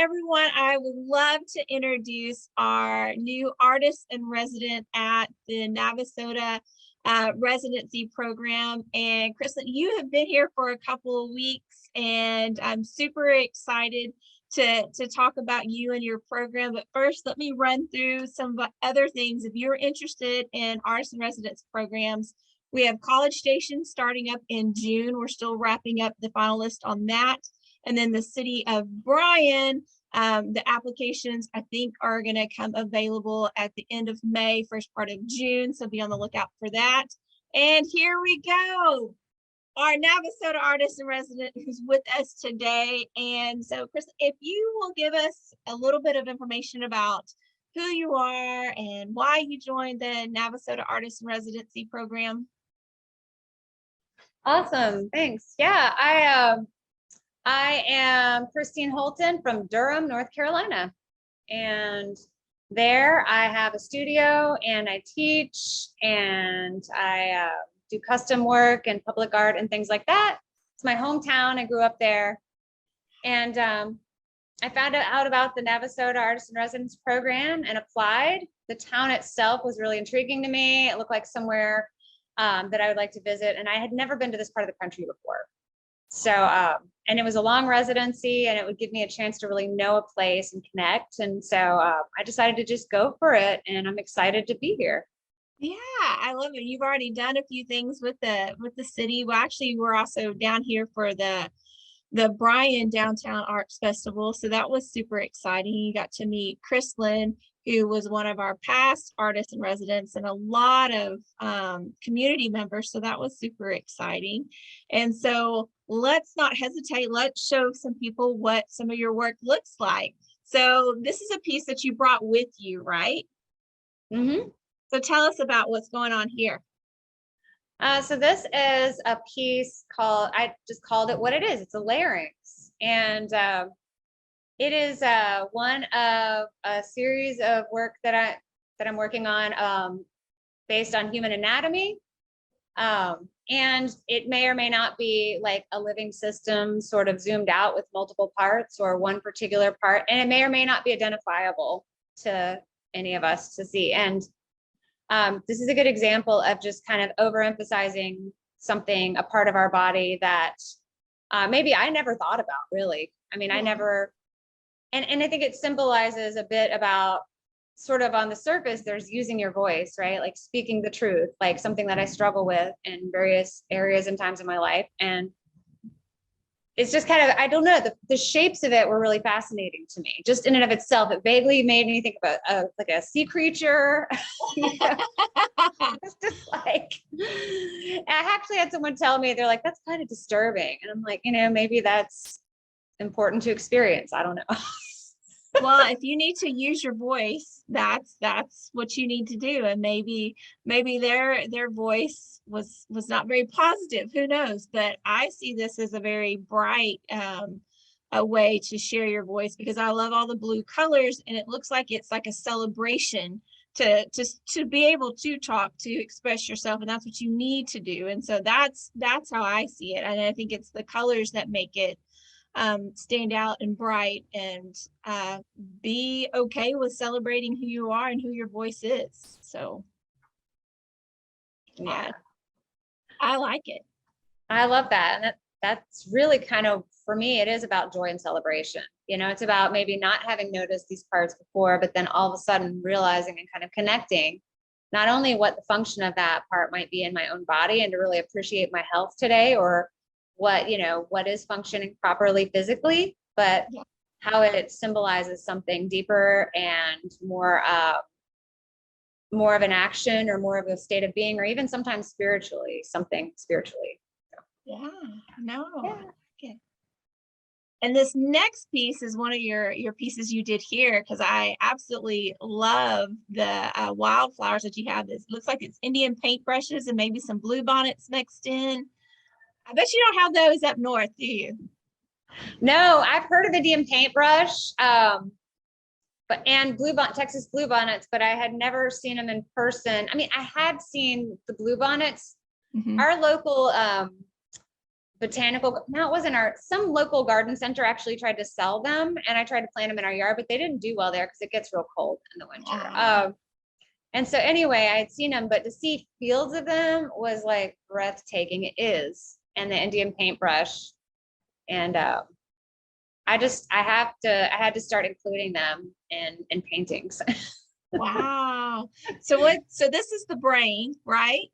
everyone. I would love to introduce our new artist in resident at the Navasota residency program. And Kristen, you have been here for a couple of weeks, and I'm super excited to talk about you and your program. But first, let me run through some other things. If you're interested in artist in residence programs, we have College Station starting up in June. We're still wrapping up the final list on that. And then the city of Bryan, the applications I think are going to come available at the end of May, first part of June. So be on the lookout for that. And here we go. Our Navasota artist in resident who's with us today. And so, Chris, if you will give us a little bit of information about who you are and why you joined the Navasota artist in residency program. Awesome, thanks. Yeah, I am Christine Holton from Durham, North Carolina. And there I have a studio and I teach and I do custom work and public art and things like that. It's my hometown. I grew up there. And I found out about the Navasota Artist in Residence program and applied. The town itself was really intriguing to me. It looked like somewhere that I would like to visit. And I had never been to this part of the country before. So, and it was a long residency and it would give me a chance to really know a place and connect. And so I decided to just go for it, and I'm excited to be here. Yeah, I love it. You've already done a few things with the city. Well, actually, we're also down here for the Bryan Downtown Arts Festival. So that was super exciting. You got to meet Chris Lynn, who was one of our past artists in residence, and a lot of community members. So that was super exciting. And so let's not hesitate. Let's show some people what some of your work looks like. So this is a piece that you brought with you, right? Mm-hmm. So tell us about what's going on here. So this is a piece I just called it what it is. It's a larynx. And it is one of a series of work that I'm working on based on human anatomy. And it may or may not be like a living system sort of zoomed out with multiple parts or one particular part. And it may or may not be identifiable to any of us to see. And this is a good example of just kind of overemphasizing something, a part of our body that maybe I never thought about, really. I mean, I never, and I think it symbolizes a bit about sort of on the surface, there's using your voice, right? Like speaking the truth, like something that I struggle with in various areas and times in my life. And it's just kind of, I don't know, the shapes of it were really fascinating to me, just in and of itself. It vaguely made me think about like a sea creature. It's just like, I actually had someone tell me, they're like, that's kind of disturbing. And I'm like, maybe that's important to experience. I don't know. Well, if you need to use your voice, that's what you need to do. And maybe their voice was not very positive. Who knows? But I see this as a very bright a way to share your voice, because I love all the blue colors, and it looks like it's like a celebration to be able to talk, to express yourself, and that's what you need to do. And so that's how I see it. And I think it's the colors that make it stand out and bright, and be okay with celebrating who you are and who your voice is. So yeah, I like it. I love that. And that's really kind of, for me, it is about joy and celebration. It's about maybe not having noticed these parts before, but then all of a sudden realizing and kind of connecting not only what the function of that part might be in my own body, and to really appreciate my health today, or what is functioning properly physically, but how it symbolizes something deeper and more of an action, or more of a state of being, or even sometimes something spiritually. Yeah, no. Yeah. Okay. And this next piece is one of your pieces you did here, because I absolutely love the wildflowers that you have. This looks like it's Indian paintbrushes and maybe some blue bonnets mixed in. I bet you don't have those up north, do you? No, I've heard of Indian paintbrush, and Texas bluebonnets, but I had never seen them in person. I mean, I had seen the bluebonnets. Mm-hmm. Our local botanical, no, it wasn't some local garden center actually tried to sell them, and I tried to plant them in our yard, but they didn't do well there because it gets real cold in the winter. And so anyway, I had seen them, but to see fields of them was like breathtaking. It is. And the Indian paintbrush. And I had to start including them in paintings. Wow. So this is the brain, right?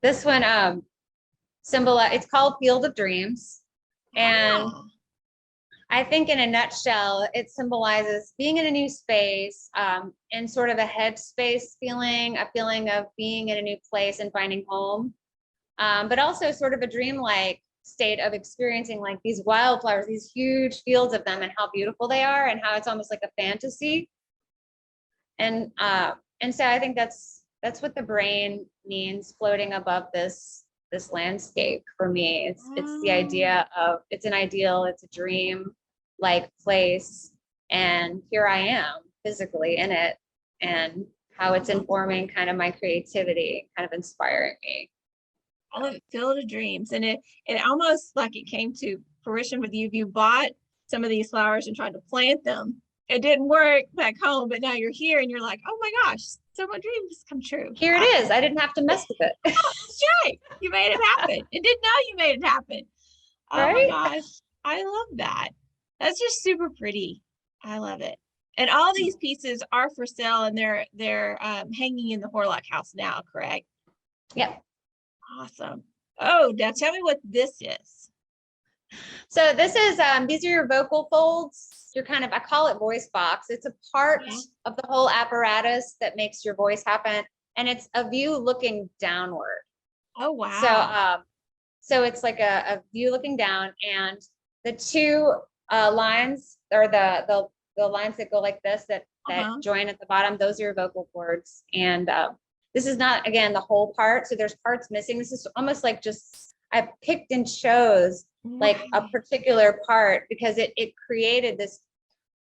This one it's called Field of Dreams. And I think in a nutshell, it symbolizes being in a new space, and sort of a headspace feeling, a feeling of being in a new place and finding home, but also sort of a dreamlike state of experiencing like these wildflowers, these huge fields of them, and how beautiful they are, and how it's almost like a fantasy. And so I think that's what the brain means, floating above this landscape for me. It's the idea of, it's an ideal, it's a dream like place, and here I am physically in it, and how it's informing kind of my creativity, kind of inspiring me. I love it. Field of Dreams. And it almost like it came to fruition with you. You bought some of these flowers and tried to plant them. It didn't work back home, but now you're here and you're like, oh my gosh, so my dream just come true. Here it is. I didn't have to mess with it. That's right. You made it happen. And didn't know you made it happen. Oh Right? my gosh. I love that. That's just super pretty. I love it. And all these pieces are for sale, and they're hanging in the Horlock house now, correct? Yep. Awesome. Oh, now tell me what this is. So this is, these are your vocal folds. You're I call it voice box. It's a part of the whole apparatus that makes your voice happen. And it's a view looking downward. Oh, wow. So it's like a view looking down, and the two lines, or the lines that go like this, that join at the bottom, those are your vocal cords. And this is not, again, the whole part. So there's parts missing. This is almost like just, I picked and chose like a particular part, because it created this,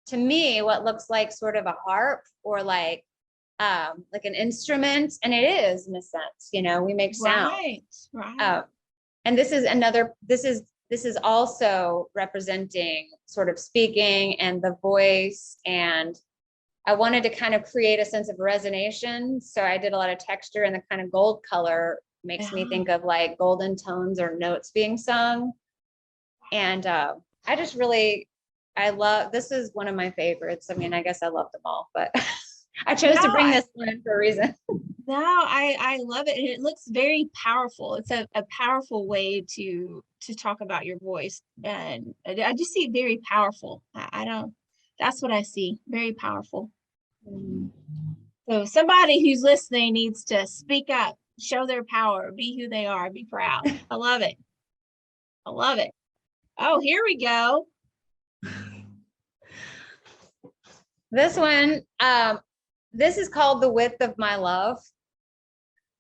to me, what looks like sort of a harp, or like an instrument. And it is, in a sense, we make sound. Right. And this is also representing sort of speaking and the voice. And I wanted to kind of create a sense of resonation. So I did a lot of texture, and the kind of gold color makes me think of like golden tones or notes being sung. And I just really, this is one of my favorites. I mean, I guess I love them all, but I chose to bring this one in for a reason. No, I love it. And it looks very powerful. It's a powerful way to talk about your voice. And I just see it very powerful. That's what I see. Very powerful. So somebody who's listening needs to speak up, show their power, be who they are, be proud. I love it. I love it. Oh, here we go. This one, this is called The Width of My Love.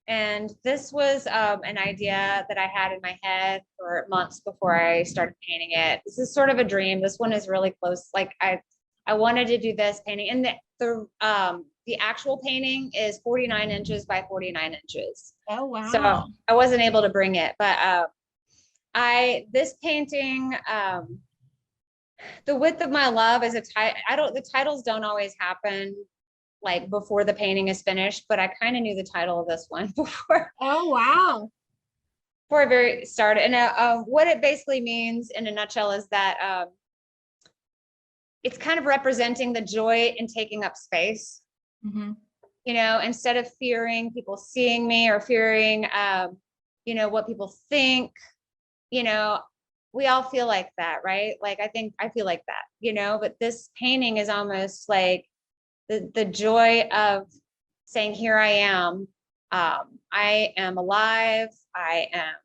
And this was an idea that I had in my head for months before I started painting it. This is sort of a dream. This one is really close. Like I wanted to do this painting, and the actual painting is 49 inches by 49 inches. Oh, wow. So I wasn't able to bring it, but this painting, The Width of My Love is the titles don't always happen like before the painting is finished, but I kind of knew the title of this one before. Oh, wow. Before I very started. And what it basically means in a nutshell is that it's kind of representing the joy in taking up space. Instead of fearing people seeing me, or fearing, what people think, we all feel like that, right? Like, I feel like that, but this painting is almost like the joy of saying, here I am alive. I am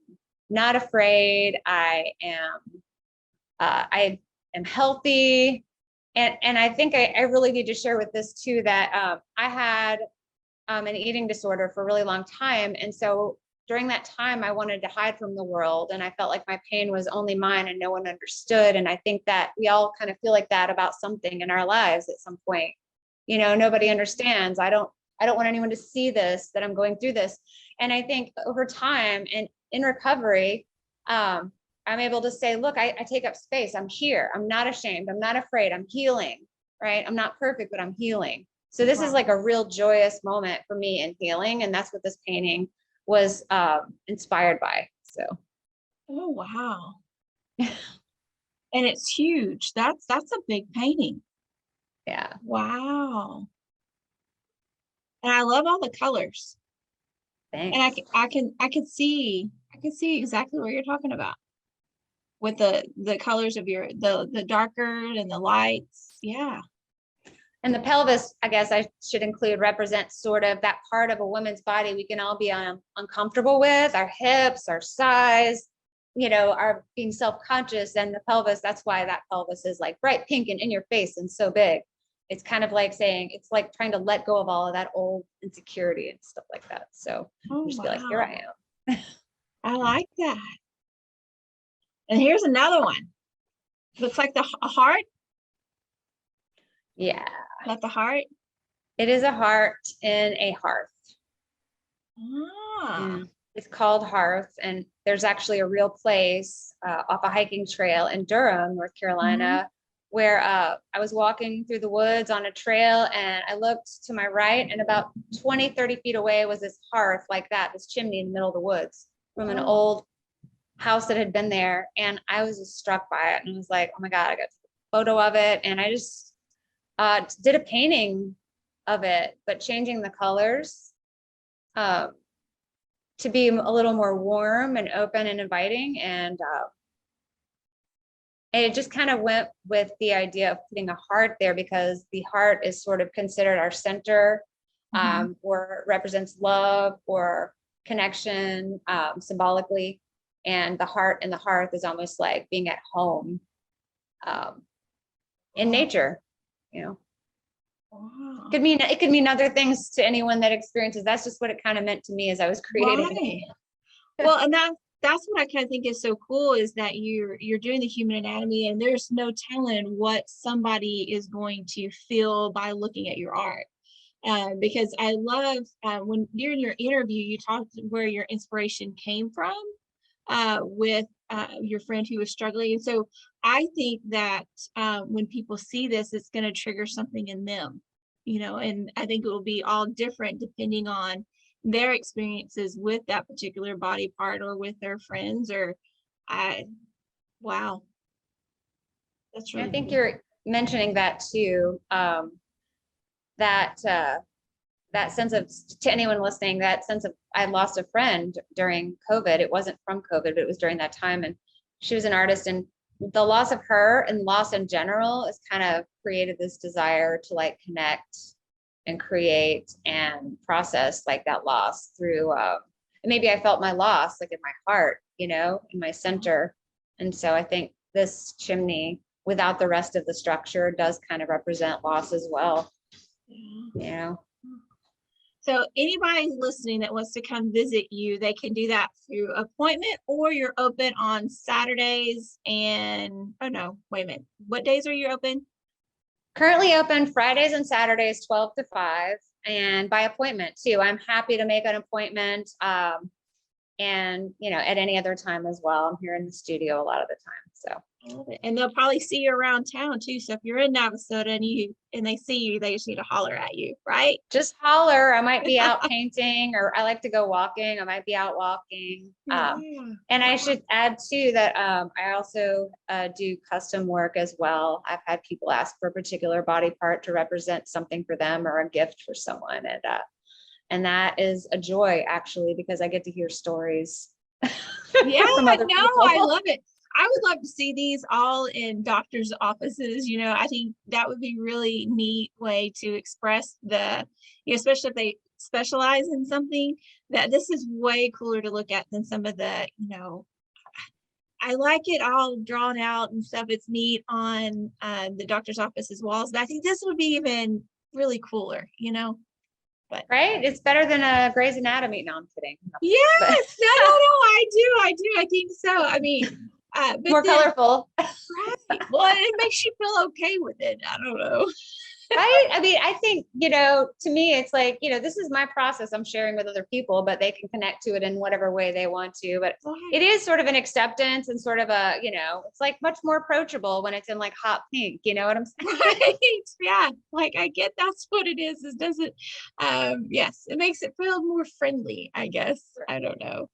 not afraid. I am healthy. And I think I really need to share with this too, that I had an eating disorder for a really long time. And so during that time, I wanted to hide from the world, and I felt like my pain was only mine and no one understood. And I think that we all kind of feel like that about something in our lives at some point. Nobody understands. I don't I don't want anyone to see this, that I'm going through this. And I think over time and in recovery, I'm able to say, look, I take up space. I'm here. I'm not ashamed. I'm not afraid. I'm healing, right? I'm not perfect, but I'm healing. So this is like a real joyous moment for me in healing. And that's what this painting was inspired by. So. Oh, wow. And it's huge. That's a big painting. Yeah. Wow. And I love all the colors. Thanks. And I can see exactly what you're talking about with the colors of the darker and the lights. Yeah. And the pelvis, I guess I should include, represents sort of that part of a woman's body we can all be uncomfortable with, our hips, our size, our being self-conscious. And the pelvis, that's why that pelvis is like bright pink and in your face and so big. It's kind of like saying, it's like trying to let go of all of that old insecurity and stuff like that. So just be like, here I am. I like that. And here's another one. Looks like a heart. Yeah. Is that the heart? It is a heart in a hearth. Ah. It's called Hearth, and there's actually a real place off a hiking trail in Durham, North Carolina, where I was walking through the woods on a trail, and I looked to my right, and about 20, 30 feet away was this hearth like that, this chimney in the middle of the woods from an old house that had been there. And I was just struck by it, and I was like, oh my God, I got a photo of it. And I just did a painting of it, but changing the colors to be a little more warm and open and inviting. And it just kind of went with the idea of putting a heart there, because the heart is sort of considered our center, or represents love or connection symbolically. And the heart and the hearth is almost like being at home in nature, Wow. It could mean other things to anyone that experiences. That's just what it kind of meant to me as I was creating it. Well, and that's what I kind of think is so cool, is that you're doing the human anatomy, and there's no telling what somebody is going to feel by looking at your art. Because I love when during your interview you talked where your inspiration came from with your friend who was struggling. And so I think that when people see this, it's going to trigger something in them, and I think it will be all different depending on their experiences with that particular body part or with their friends. Wow, that's really I think cool. you're mentioning that too. That sense of, to anyone listening, that sense of, I lost a friend during COVID. It wasn't from COVID, but it was during that time. And she was an artist, and the loss of her and loss in general has kind of created this desire to like connect and create and process like that loss through, and maybe I felt my loss like in my heart, in my center. And so I think this chimney, without the rest of the structure, does kind of represent loss as well. So anybody listening that wants to come visit you, they can do that through appointment, or you're open on Saturdays and, oh no, wait a minute. What days are you open? Currently open Fridays and Saturdays, 12 to 5, and by appointment too. I'm happy to make an appointment. And at any other time as well. I'm here in the studio a lot of the time. So. And they'll probably see you around town too. So if you're in Navasota and they see you, they just need to holler at you, right? Just holler. I might be out painting, or I like to go walking. I might be out walking. And I should add too that I also do custom work as well. I've had people ask for a particular body part to represent something for them or a gift for someone. And that is a joy, actually, because I get to hear stories. From other people. I love it. I would love to see these all in doctors' offices. I think that would be really neat way to express especially if they specialize in something, that this is way cooler to look at than some of the, I like it all drawn out and stuff. It's neat on the doctor's office's walls, but I think this would be even really cooler, But right, it's better than a Grey's Anatomy. No, I'm kidding. Yes, no, I do. I think so. I mean, But More then, colorful. right, well, it makes you feel okay with it. I don't know. Right. I mean, I think, to me, it's like, this is my process I'm sharing with other people, but they can connect to it in whatever way they want to. But Right. it is sort of an acceptance and sort of a, it's like much more approachable when it's in like hot pink. You know what I'm saying? Right. Yeah. Like I get that's what it is. It doesn't, yes, it makes it feel more friendly, I guess. I don't know.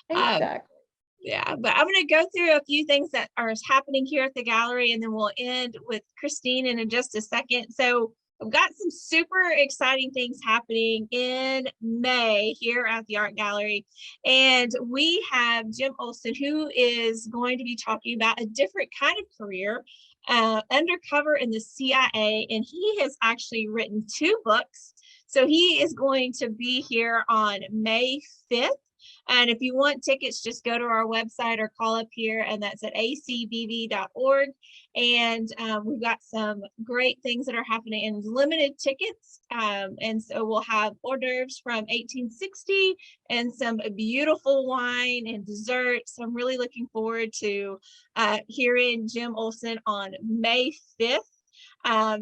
Um, Exactly. yeah, but I'm going to go through a few things that are happening here at the gallery, and then we'll end with Christine in just a second. So I've got some super exciting things happening in May here at the Art Gallery. And we have Jim Olson, who is going to be talking about a different kind of career, undercover in the CIA. And he has actually written 2 books. So he is going to be here on May 5th. And if you want tickets, just go to our website or call up here, and that's at acbb.org. And we've got some great things that are happening in limited tickets. And so we'll have hors d'oeuvres from 1860 and some beautiful wine and desserts. So I'm really looking forward to hearing Jim Olson on May 5th.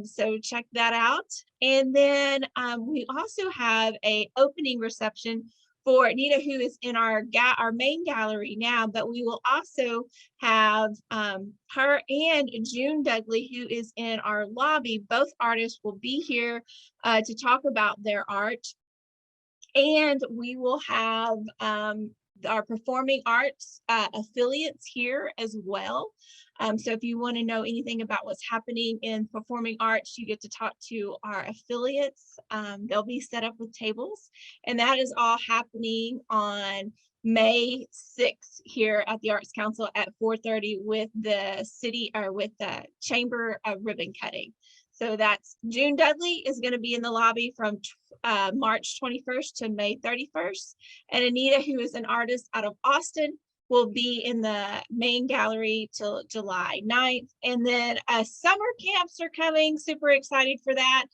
So check that out. And then we also have a opening reception for Nita, who is in our main gallery now, but we will also have her and June Dudley, who is in our lobby. Both artists will be here to talk about their art. And we will have our performing arts affiliates here as well. So if you want to know anything about what's happening in performing arts, you get to talk to our affiliates. They'll be set up with tables, and that is all happening on May 6th here at the Arts Council at 4:30 with the city or with the chamber ribbon cutting. So that's June Dudley is going to be in the lobby from March 21st to May 31st. And Anita, who is an artist out of Austin, will be in the main gallery till July 9th. And then summer camps are coming. Super excited for that.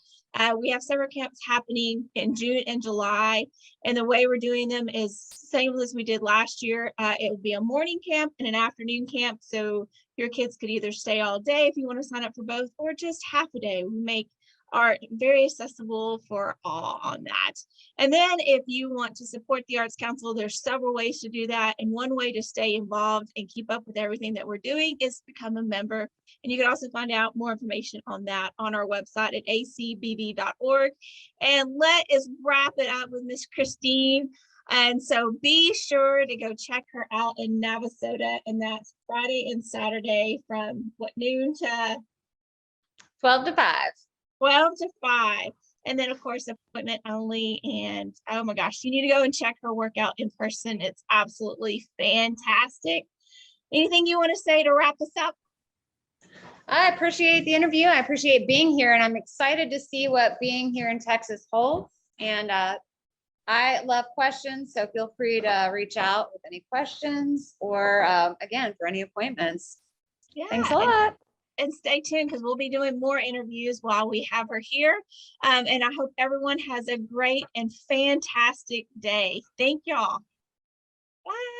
We have summer camps happening in June and July. And the way we're doing them is same as we did last year. It will be a morning camp and an afternoon camp. So your kids could either stay all day if you want to sign up for both, or just half a day. We make art very accessible for all on that. And then if you want to support the Arts Council, there's several ways to do that. And one way to stay involved and keep up with everything that we're doing is become a member. And you can also find out more information on that on our website at acbb.org. And let us wrap it up with Miss Christine. And so be sure to go check her out in Navasota. And that's Friday and Saturday from what, noon to 12 to 5. 12 to 5. And then of course, appointment only. And oh my gosh, you need to go and check her workout in person. It's absolutely fantastic. Anything you want to say to wrap us up? I appreciate the interview. I appreciate being here, and I'm excited to see what being here in Texas holds. And I love questions, so feel free to reach out with any questions or again, for any appointments. Yeah. Thanks a lot. And stay tuned because we'll be doing more interviews while we have her here. And I hope everyone has a great and fantastic day. Thank y'all. Bye.